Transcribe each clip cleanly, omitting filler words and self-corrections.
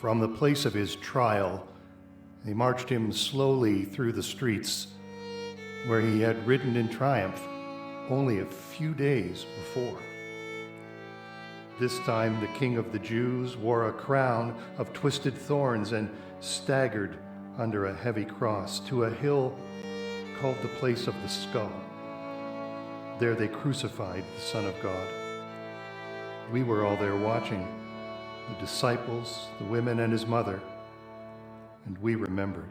From the place of his trial, they marched him slowly through the streets where he had ridden in triumph only a few days before. This time the King of the Jews wore a crown of twisted thorns and staggered under a heavy cross to a hill called the place of the skull. There they crucified the Son of God. We were all there watching, the disciples, the women, and his mother, and we remembered.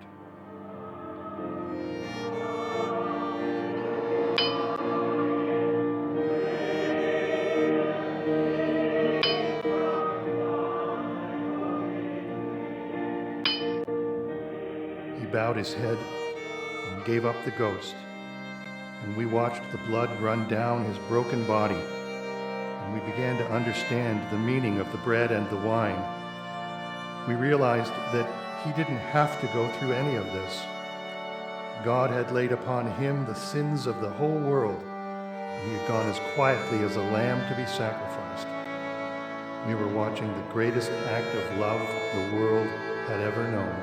He bowed his head and gave up the ghost, and we watched the blood run down his broken body, and we began to understand the meaning of the bread and the wine. We realized that he didn't have to go through any of this. God had laid upon him the sins of the whole world, and he had gone as quietly as a lamb to be sacrificed. We were watching the greatest act of love the world had ever known.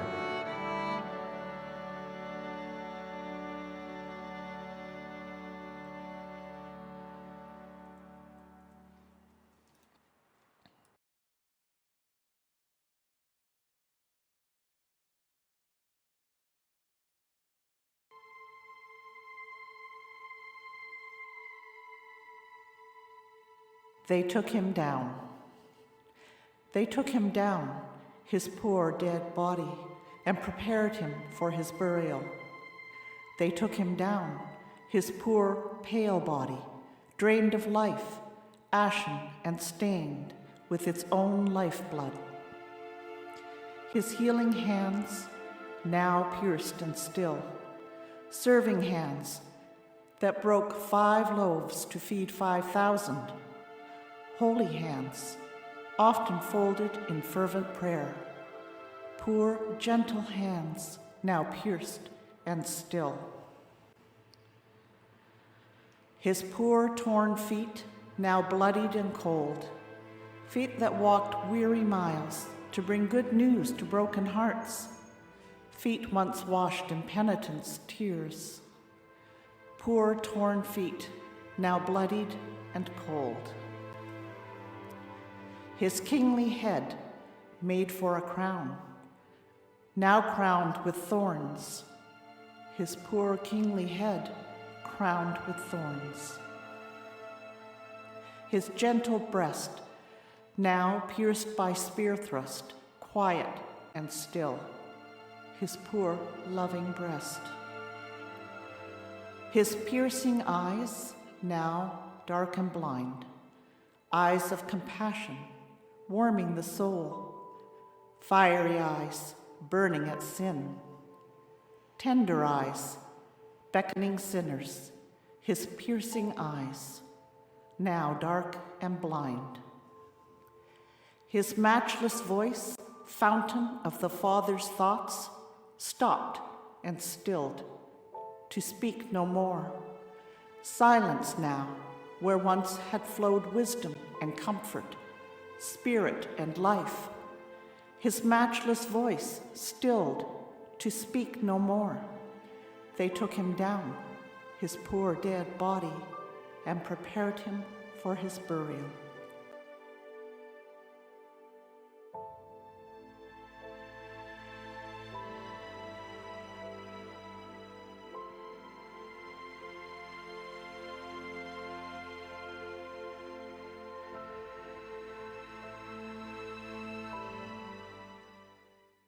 They took him down. They took him down, his poor dead body, and prepared him for his burial. They took him down, his poor pale body, drained of life, ashen and stained with its own lifeblood. His healing hands, now pierced and still, serving hands that broke 5 loaves to feed 5,000, holy hands, often folded in fervent prayer, poor, gentle hands, now pierced and still. His poor, torn feet, now bloodied and cold, feet that walked weary miles to bring good news to broken hearts, feet once washed in penitence tears, poor, torn feet, now bloodied and cold. His kingly head, made for a crown, now crowned with thorns. His poor kingly head, crowned with thorns. His gentle breast, now pierced by spear thrust, quiet and still. His poor loving breast. His piercing eyes, now dark and blind, eyes of compassion, warming the soul, fiery eyes burning at sin, tender eyes beckoning sinners, his piercing eyes, now dark and blind. His matchless voice, fountain of the Father's thoughts, stopped and stilled, to speak no more. Silence now, where once had flowed wisdom and comfort, spirit and life. His matchless voice stilled to speak no more. They took him down, his poor dead body, and prepared him for his burial.